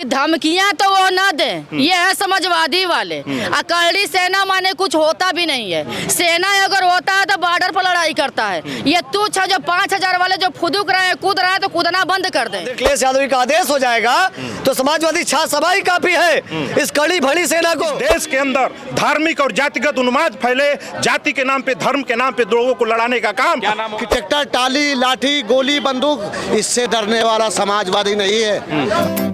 धमकियां तो वो ना दे, ये है समाजवादी वाले। करनी सेना माने कुछ होता भी नहीं है। सेना अगर होता है तो बॉर्डर पर लड़ाई करता है। ये तुच्छ जो 5000 वाले जो फुदुक रहे हैं, कूद रहे हैं, तो कूदना बंद कर दे। अखिलेश यादव का आदेश हो जाएगा तो समाजवादी छा सभा ही काफी है इस कड़ी भड़ी सेना को। देश के अंदर धार्मिक और जातिगत उन्माद फैले, जाति के नाम पे, धर्म के नाम पे लोगों को लड़ाने का काम। ट्रैक्टर, टाली, लाठी, गोली, बंदूक, इससे डरने वाला समाजवादी नहीं है।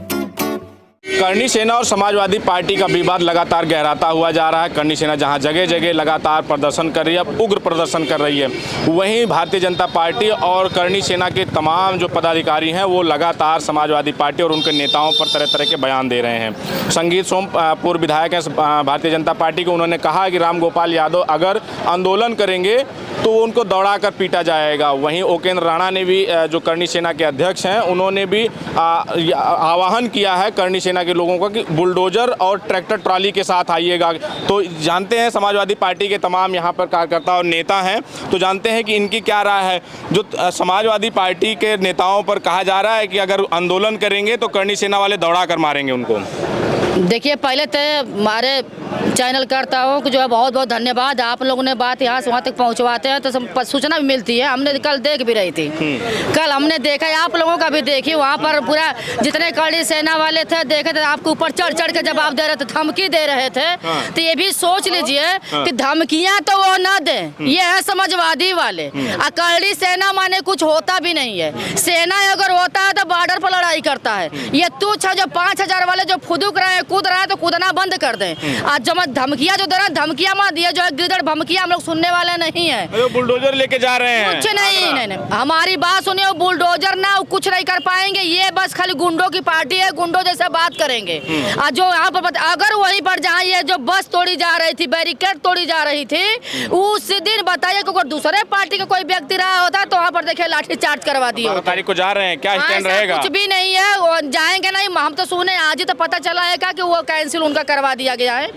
करनी सेना और समाजवादी पार्टी का विवाद लगातार गहराता हुआ जा रहा है। करनी सेना जहां जगह जगह लगातार प्रदर्शन कर रही है, उग्र प्रदर्शन कर रही है, वहीं भारतीय जनता पार्टी और करनी सेना के तमाम जो पदाधिकारी हैं वो लगातार समाजवादी पार्टी और उनके नेताओं पर तरह तरह के बयान दे रहे हैं। संगीत सोम पूर्व विधायक हैं भारतीय जनता पार्टी के, उन्होंने कहा कि रामगोपाल यादव अगर आंदोलन करेंगे तो उनको दौड़ा कर पीटा जाएगा। वहीं ओकेंद्र राणा ने भी, जो करनी सेना के अध्यक्ष हैं, उन्होंने भी आह्वान किया है करनी सेना के लोगों का कि बुलडोजर और ट्रैक्टर ट्रॉली के साथ आइएगा। तो जानते हैं समाजवादी पार्टी के तमाम यहाँ पर कार्यकर्ता और नेता हैं, तो जानते हैं कि इनकी क्या राय है। जो समाजवादी पार्टी के नेताओं पर कहा जा रहा है कि अगर आंदोलन करेंगे तो करनी सेना वाले दौड़ा कर मारेंगे उनको। देखिए, पहले तो हमारे चैनल करता हूँ कि जो है बहुत बहुत धन्यवाद। आप लोगों ने बात यहाँ से वहाँ तक पहुँचवाते हैं तो सूचना भी मिलती है। हमने कल देख भी रही थी, कल हमने देखा, आप लोगों का भी देखी, वहाँ पर पूरा जितने करनी सेना वाले थे देखे थे, आपके ऊपर चढ़ चढ़ के जवाब दे रहे थे, धमकी दे रहे थे। तो ये भी सोच लीजिए कि धमकियाँ तो वो ना दे, ये है समाजवादी वाले। करनी सेना माने कुछ होता भी नहीं है। सेना अगर होता है तो बॉर्डर पर लड़ाई करता है। ये तुच्छ जो 5000 वाले जो फुदुक रहे हैं, कूद रहे हैं, तो कूदना बंद कर दें। आज जो धमकियां जो दे रहा है, धमकियां मत दिए, जो है गिरदड़ धमकियां हम लोग सुनने वाले नहीं है। बुलडोजर लेके जा रहे हैं, कुछ नहीं, हमारी बात सुनिए, बुलडोजर ना कुछ नहीं कर पाएंगे। ये बस खाली गुंडों की पार्टी है, गुंडों जैसे बात करेंगे। आज जो यहाँ पर अगर वहीं पर जहाँ ये जो बस तोड़ी जा रही थी, बैरिकेड तोड़ी जा रही थी, उस दिन बताइए कि दूसरे पार्टी का कोई व्यक्ति रहा होता तो वहाँ पर देखिए लाठी चार्ज करवा दिए। 12 तारीख को जा रहे हैं, क्या स्टैंड रहेगा? कुछ भी नहीं है, जाएंगे नहीं। हम तो सुने आज ही तो पता चला है कि वो कैंसिल उनका करवा दिया गया है,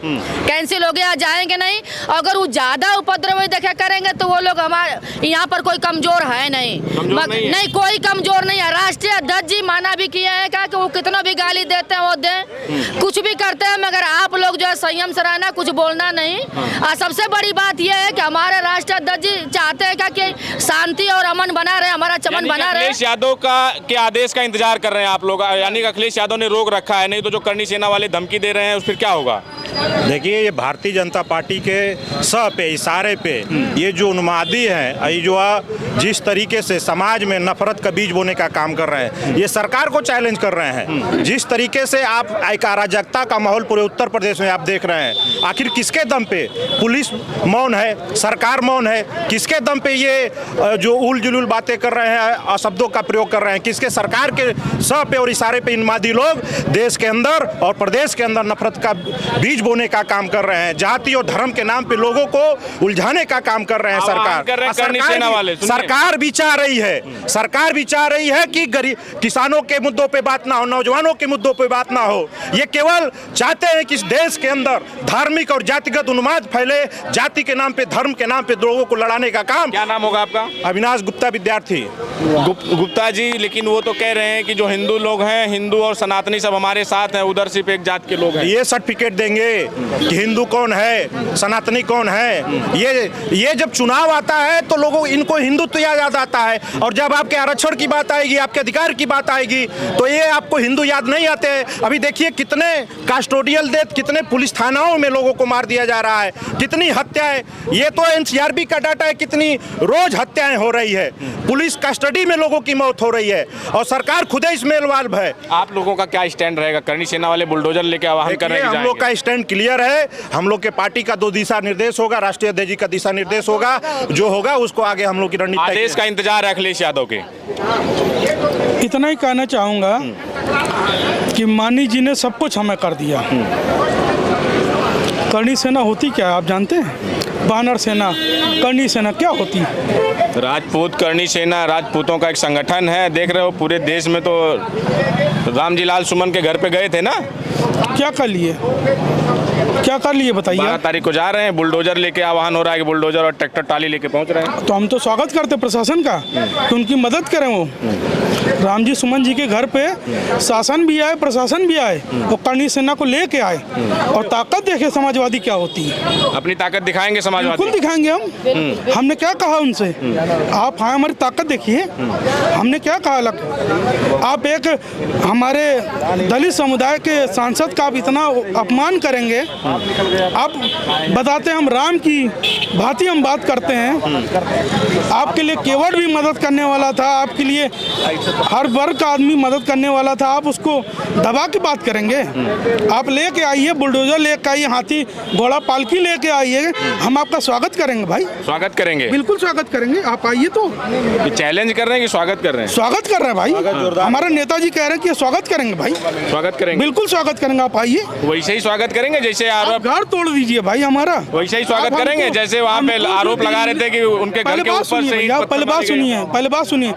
कैंसिल हो गया, जाएंगे नहीं। अगर वो ज्यादा उपद्रव देखा करेंगे तो वो लोग हमारे यहाँ पर कोई कमजोर है नहीं, नहीं कोई कमजोर नहीं है। राष्ट्रीय अध्यक्ष जी माना भी किया है कि वो कितना भी गाली देते हैं वो दें, कुछ भी करते हैं, मगर आप लोग जो है संयम से रहना, कुछ बोलना नहीं। और सबसे बड़ी बात यह है कि हमारे राष्ट्रीय अध्यक्ष जी चाहते हैं कि शांति और अमन बना रहे, हमारा चमन बना रहे। अखिलेश यादव के आदेश का इंतजार कर रहे हैं आप लोग, यानी कि अखिलेश यादव ने रोक रखा है, नहीं तो जो करनी सेना वाले धमकी दे रहे हैं उस फिर क्या होगा? देखिए, ये भारतीय जनता पार्टी के सह पे, इशारे पे ये जो उन्मादी हैं, ये जो जिस तरीके से समाज में नफरत का बीज बोने का काम कर रहे हैं, ये सरकार को चैलेंज कर रहे हैं। जिस तरीके से आप एक अराजकता का माहौल पूरे उत्तर प्रदेश में आप देख रहे हैं, आखिर किसके दम पे पुलिस मौन है, सरकार मौन है? किसके दम पे ये जो उल जुलूल बातें कर रहे हैं, शब्दों का प्रयोग कर रहे हैं? किसके सरकार के सह पे और इशारे पे उन्मादी लोग देश के अंदर और प्रदेश के अंदर नफरत का बीज बोने का काम कर रहे हैं, जाति और धर्म के नाम पे लोगों को उलझाने का काम कर रहे हैं। सरकार भी चाह रही है, सरकार भी चाह रही है कि गरीब किसानों के मुद्दों पे बात ना हो, नौजवानों के मुद्दों पे बात ना हो। ये केवल चाहते हैं कि इस देश के अंदर धार्मिक और जातिगत उन्माद फैले, जाति के नाम पे, धर्म के नाम पे लोगों को लड़ाने का काम। क्या नाम होगा आपका? अविनाश गुप्ता, विद्यार्थी। गुप्ता जी, लेकिन वो तो कह रहे हैं कि जो हिंदू लोग हैं, हिंदू और सनातनी सब हमारे साथ हैं, उधर सिर्फ एक जात के लोग हैं। ये सर्टिफिकेट देंगे कि हिंदू कौन है, सनातनी कौन है? ये जब चुनाव आता है तो लोगों इनको हिंदुत्व याद आता है, और जब आपके आरक्षण की बात आएगी, आपके अधिकार की बात आएगी, तो ये आपको हिंदू याद नहीं आते। अभी देखिए कितने कास्टोडियल डेथ, कितने पुलिस थानाओं में लोगों को मार दिया जा रहा है, कितनी हत्याएं, ये तो एनसीआरबी का डाटा है, कितनी रोज हत्याएं हो रही है, पुलिस कस्टडी में लोगों की मौत हो रही है, और सरकार खुद ही इसमें इन्वॉल्व है। आप लोगों का क्या स्टैंड रहेगा? करनी सेना वाले बुलडोजर लेके आह्वान कर रहे हैं? हम लोग का स्टैंड क्लियर है। हम लोग के पार्टी का 2 दिशा निर्देश होगा, राष्ट्रीय अध्यक्ष जी का दिशा निर्देश होगा, जो होगा उसको आगे हम लोग की रणनीति। आदेश का इंतजार है अखिलेश यादव के। इतना ही कहना चाहूँगा कि मानी जी ने सब कुछ हमें कर दिया। करनी सेना होती क्या है आप जानते हैं? बानर सेना, करनी सेना क्या होती है? राजपूत करनी सेना राजपूतों का एक संगठन है। देख रहे हो पूरे देश में, तो रामजी लाल सुमन के घर पे गए थे ना, क्या कर लिए? क्या कर लिए बताइए 12 आप? तारीख को जा रहे हैं, बुलडोजर लेके आह्वान हो रहा है कि बुलडोजर और ट्रैक्टर ट्राली लेके पहुंच रहे हैं। तो हम तो स्वागत करते प्रशासन का कि उनकी मदद करें। वो राम जी सुमन जी के घर पे शासन भी आए, प्रशासन भी आए और करणी सेना को लेके आए और ताकत देखे समाजवादी क्या होती है। अपनी ताकत दिखाएंगे समाजवादी। बिल्कुल दिखाएंगे हम। हमने क्या कहा उनसे, आप हाँ हमारी ताकत देखिए। हमने क्या कहा आप एक हमारे दलित समुदाय के सांसद का आप इतना अपमान करेंगे। आप बताते हैं हम राम की भांति हम बात करते हैं। आपके लिए केवट भी मदद करने वाला था, आपके लिए हर वर्ग का आदमी मदद करने वाला था, आप उसको दबा के बात करेंगे। आप लेके आइए, बुलडोजर लेके आइए, हाथी घोड़ा पालकी लेके आइए, हम आपका स्वागत करेंगे भाई। स्वागत करेंगे, बिल्कुल स्वागत करेंगे। आप आइए। तो ये चैलेंज कर रहे हैं कि स्वागत कर रहे हैं? स्वागत कर रहे हैं भाई। हमारे नेताजी कह रहे हैं कि स्वागत करेंगे भाई। स्वागत करेंगे, बिल्कुल स्वागत करेंगे। आप आइए। वैसे ही स्वागत करेंगे जैसे आरोप, घर तोड़ दीजिए भाई हमारा। वैसे ही स्वागत करेंगे जैसे वहाँ पे आरोप लगा रहे थे कि उनके घर के ऊपर से ही पहले बात सुनिए।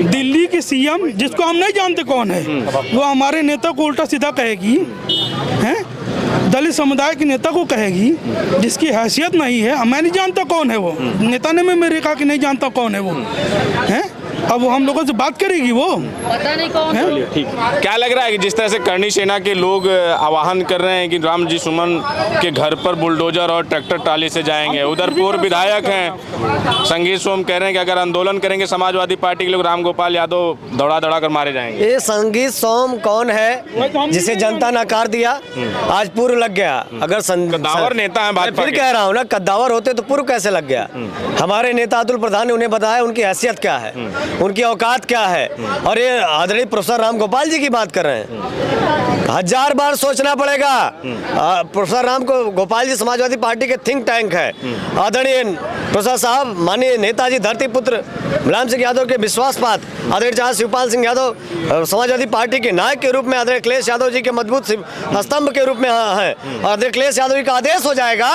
दिल्ली की सीएम जिसको हम नहीं जानते कौन है, वो हमारे नेता को उल्टा सीधा कहेगी, हैं? दलित समुदाय के नेता को कहेगी जिसकी हैसियत नहीं है। मैं नहीं जानता कौन है वो नेता ने, मैं मेरे कहा कि नहीं जानता कौन है वो, हैं? अब वो हम लोगों से बात करेगी, वो पता नहीं कौन है। ठीक। क्या लग रहा है कि जिस तरह से करणी सेना के लोग आह्वान कर रहे हैं कि राम जी सुमन के घर पर बुलडोजर और ट्रैक्टर ट्राली से जाएंगे, उधर पूर्व विधायक हैं संगीत सोम कह रहे हैं कि अगर आंदोलन करेंगे समाजवादी पार्टी के लोग राम गोपाल यादव दौड़ा कर मारे जाएंगे। ये संगीत सोम कौन है जिसे जनता नकार दिया, आज पूर्व लग गया। अगर कद्दावर नेता है भाजपा फिर के। कह रहा हूँ ना, कद्दावर होते तो पूर्व कैसे लग गया। हमारे नेता अतुल प्रधान ने उन्हें बताया उनकी हैसियत क्या है, उनकी औकात क्या है। और ये आदरणीय प्रोफेसर राम गोपाल जी की बात कर रहे हैं, 1000 बार सोचना पड़ेगा। प्रोफेसर राम गोपाल जी समाजवादी पार्टी के थिंक टैंक है। आदरणीय प्रोफेसर साहब, माननीय नेताजी धरती पुत्र मुलायम सिंह यादव के विश्वास पात्र आदरणीय जहाँ शिवपाल सिंह यादव समाजवादी पार्टी के नायक के रूप में, आदरणीय अखिलेश यादव जी के मजबूत स्तंभ के रूप में है, और आदरणीय अखिलेश यादव जी का आदेश हो जाएगा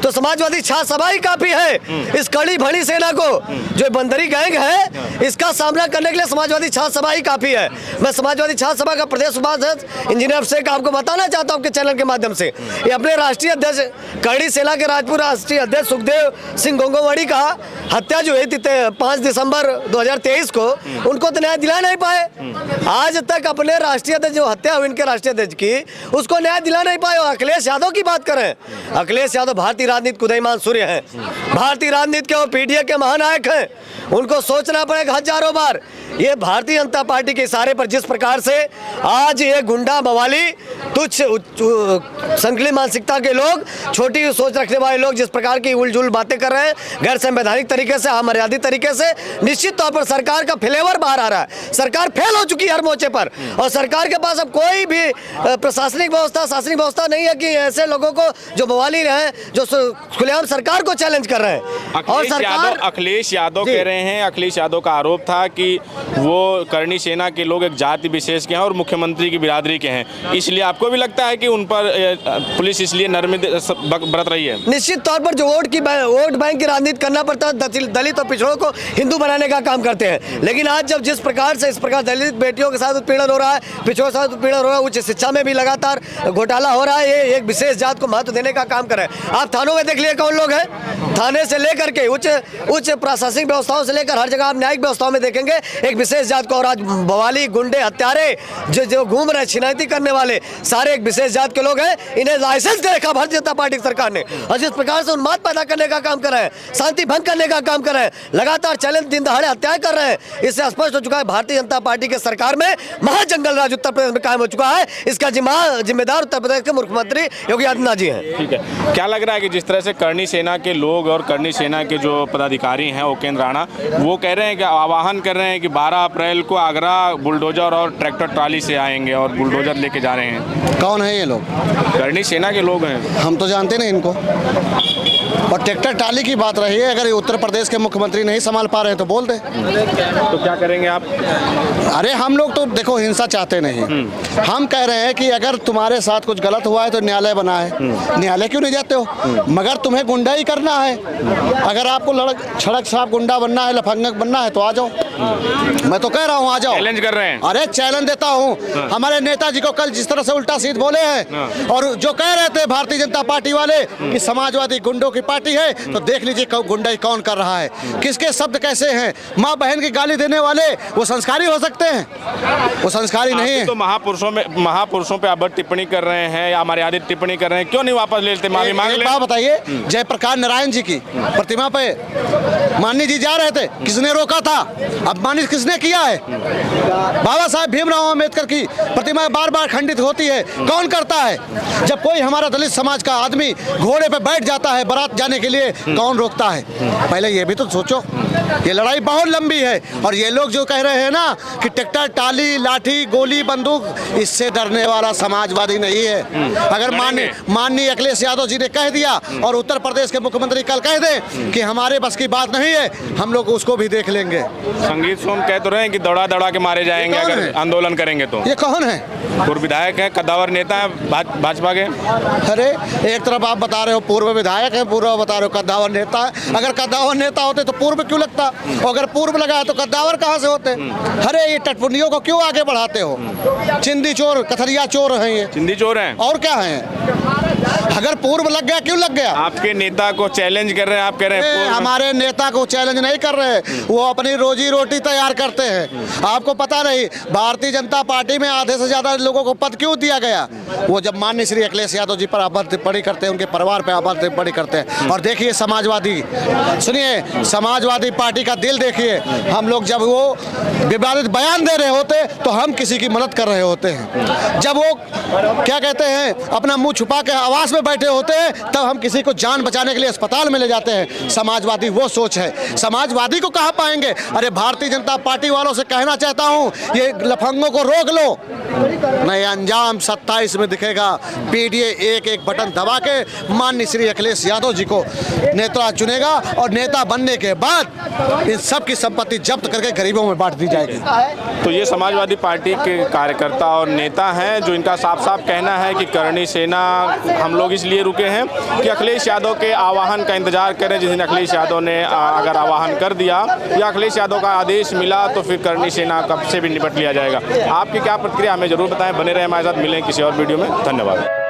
तो समाजवादी छात्र सभा ही काफी है। इस कड़ी भड़ी सेना को जो बंदरी गैंग है, इसका सामना करने के लिए समाजवादी छात्र सभा ही काफी है। मैं समाजवादी छात्र सभा का प्रदेश उपाध्यक्ष इंजीनियर शेख आपको बताना चाहता हूं आपके चैनल के माध्यम से, ये अपने राष्ट्रीय अध्यक्ष करणी सेना के राजपुर राष्ट्रीय अध्यक्ष सुखदेव सिंह गोंगोवाड़ी का हत्या जो हुई थी 5 दिसंबर 2023 को, उनको तो न्याय दिला नहीं पाए। आज तक अपने राष्ट्रीय अध्यक्ष जो हत्या हुई इनके राष्ट्रीय अध्यक्ष की, उसको न्याय दिला नहीं पाए। और अखिलेश यादव की बात करें, अखिलेश यादव भारतीय राजनीति के उदयमान सूर्य हैं, भारतीय राजनीति के वो पीडीए के महानायक हैं। उनको सोचना पड़ेगा हजारों बार। ये भारतीय जनता पार्टी के इशारे पर जिस प्रकार से आज ये गुंडा मवाली तुच्छ संकलित मानसिकता के लोग, छोटी सोच रखने वाले लोग जिस प्रकार की उलझुल बातें कर रहे हैं, गैर संवैधानिक तरीके से, अमर्यादित तरीके से, निश्चित तौर पर सरकार का फ्लेवर बाहर आ रहा है। सरकार फेल हो चुकी है हर मोर्चे पर, और सरकार के पास अब कोई भी प्रशासनिक व्यवस्था, शासनिक व्यवस्था नहीं है कि ऐसे लोगों को जो मवाली हैं, जो खुलेआम सरकार को चैलेंज कर रहे हैं। और सरकार अखिलेश यादव कह रहे हैं, अखिलेश यादव का आरोप था कि वो करणी सेना के लोग एक जाति विशेष के हैं और मुख्यमंत्री की बिरादरी के हैं, इसलिए आपको भी लगता है कि उन पर पुलिस इसलिए नरमी बरत रही है? निश्चित तौर पर जो वोट बैंक की राजनीति करना पड़ता है, दलित और पिछड़ों को हिंदू बनाने का काम करते हैं। लेकिन आज जब जिस प्रकार से इस प्रकार दलित बेटियों के साथ उत्पीड़न हो रहा है, पिछड़ों के साथ उत्पीड़न हो रहा है, उच्च शिक्षा में भी लगातार घोटाला हो रहा है, ये एक विशेष जात को महत्व देने का काम कर रहे हैं। आप थानों में देख लिए कौन लोग हैं, थाने से लेकर के उच्च प्रशासनिक व्यवस्थाओं से लेकर हर जगह आप न्यायिक व्यवस्थाओं में देखेंगे एक विशेष जात को। और आज बवाली, गुंडे, हत्यारे जो घूम रहे, छिनैती करने वाले सारे एक विशेष जात के लोग हैं। इन्हें लाइसेंस दे रखा भारतीय जनता पार्टी की सरकार ने, और जिस प्रकार से उन्माद पैदा करने का काम कर रहे हैं, शांति भंग करने का काम कर रहे हैं, लगातार चैलेंज दिन दहाड़े हत्याएं कर रहे हैं, इससे स्पष्ट हो चुका है भारतीय जनता पार्टी के सरकार में महाजंगल राज उत्तर प्रदेश में कायम हो चुका है। इसका जिम्मेदार उत्तर प्रदेश के मुख्यमंत्री योगी आदित्यनाथ जी हैं। ठीक है, क्या लग रहा है कि जिस तरह से करणी सेना के लोग और करणी सेना के जो पदाधिकारी हैं उपेंद्र राणा, वो कह रहे हैं कि आह्वान कर रहे हैं कि 12 अप्रैल को आगरा बुलडोजर और ट्रैक्टर ट्राली से आएंगे और बुलडोजर लेके जा रहे हैं? कौन है ये लोग? करणी सेना के लोग हैं। हम तो जानते नहीं इनको। और ट्रैक्टर टाली की बात रही है, अगर ये उत्तर प्रदेश के मुख्यमंत्री नहीं संभाल पा रहे हैं तो बोल दे। तो क्या करेंगे आप? अरे हम लोग तो देखो हिंसा चाहते नहीं, हम कह रहे हैं कि अगर तुम्हारे साथ कुछ गलत हुआ है तो न्यायालय बना है, न्यायालय क्यों नहीं जाते हो? मगर तुम्हें गुंडा ही करना है, अगर आपको छड़क साहब गुंडा बनना है, लफंगक बनना है तो आ जाओ, मैं तो कह रहा हूँ आ जाओ। चैलेंज कर रहे हैं? अरे चैलेंज देता हूँ। हमारे नेताजी को कल जिस तरह से उल्टा सीध बोले हैं और जो कह रहे थे भारतीय जनता पार्टी वाले कि समाजवादी गुंडों की पार्टी है, तो देख लीजिए गुंडाई कौन कर रहा है, किसके शब्द कैसे हैं। माँ बहन की गाली देने वाले वो संस्कारी हो सकते हैं? वो संस्कारी नहीं है। तो महापुरुषों पे आप टिप्पणी कर रहे हैं या हमारे आदि टिप्पणी कर रहे हैं, क्यों नहीं वापस लेते, माफी मांग ले? बात बताइए, जयप्रकाश नारायण जी की प्रतिमा पे माननीय जी जा रहे थे, किसने रोका था? अपमानित किसने किया है? बाबा साहब भीमराव अम्बेडकर की प्रतिमा बार बार खंडित होती है, कौन करता है? जब कोई हमारा दलित समाज का आदमी घोड़े पे बैठ जाता है बारात जाने के लिए, कौन रोकता है? पहले ये भी तो सोचो, ये लड़ाई बहुत लंबी है। और ये लोग जो कह रहे हैं ना कि ट्रैक्टर टाली लाठी गोली बंदूक, इससे डरने वाला समाजवादी नहीं है। अगर माननीय अखिलेश यादव जी ने कह दिया और उत्तर प्रदेश के मुख्यमंत्री कल कह दे कि हमारे बस की बात नहीं है, हम लोग उसको भी देख लेंगे। संगीत सोम कह तो रहे हैं कि दौड़ा दौड़ा के मारे जाएंगे अगर आंदोलन करेंगे तो। ये कौन है? पूर्व विधायक है, कद्दावर नेता है भाजपा के। अरे एक तरफ आप बता रहे हो पूर्व विधायक है, पूर्व बता रहे हो कद्दावर नेता है। अगर कद्दावर नेता होते तो पूर्व क्यों लगता? और अगर पूर्व लगा है तो कद्दावर कहाँ से होते? अरे ये टटपुनियों को क्यों आगे बढ़ाते हो? चिंदी चोर कथरिया चोर हैं ये, चिंदी चोर हैं और क्या हैं? अगर पूर्व लग गया क्यों लग गया? आपके नेता को चैलेंज कर रहे हैं, आप कह रहे हैं हमारे नेता को चैलेंज नहीं कर रहे, वो अपनी रोजी रोटी तैयार करते हैं। आपको पता नहीं भारतीय जनता पार्टी में आधे से ज्यादा लोगों को पद क्यों दिया गया? वो जब माननीय श्री अखिलेश यादव जी पर आपत्ति टिप्पणी करते हैं, उनके परिवार पर आपत्ति टिप्पणी करते हैं। और देखिए समाजवादी, सुनिए समाजवादी पार्टी का दिल देखिए, हम लोग जब वो विवादित बयान दे रहे होते तो हम किसी की मदद कर रहे होते हैं, जब वो क्या कहते हैं अपना मुंह छुपा के आवास में बैठे होते हैं तब हम किसी को जान बचाने के लिए अस्पताल में ले जाते हैं। समाजवादी वो सोच है, समाजवादी को कहाँ पाएंगे? अरे भारतीय जनता पार्टी वालों से कहना चाहता हूँ, ये लफंगों को रोक लो, नहीं अंजाम 27 में दिखेगा। पीडीए एक एक बटन दबा के माननीय श्री अखिलेश यादव जी को नेता चुनेगा और नेता बनने के बाद इन सब की संपत्ति जब्त करके गरीबों में बांट दी जाएगी। तो ये समाजवादी पार्टी के कार्यकर्ता और नेता हैं जो इनका साफ साफ कहना है कि करणी सेना हम लोग इसलिए रुके हैं कि अखिलेश यादव के आह्वान का इंतजार करें। जिस दिन अखिलेश यादव ने अगर आह्वान कर दिया या अखिलेश यादव का आदेश मिला तो फिर करणी सेना कब से भी निपट लिया जाएगा। आपकी क्या प्रतिक्रिया हमें जरूर बताएं, बने रहे हमारे साथ, मिलें किसी और वीडियो में। धन्यवाद।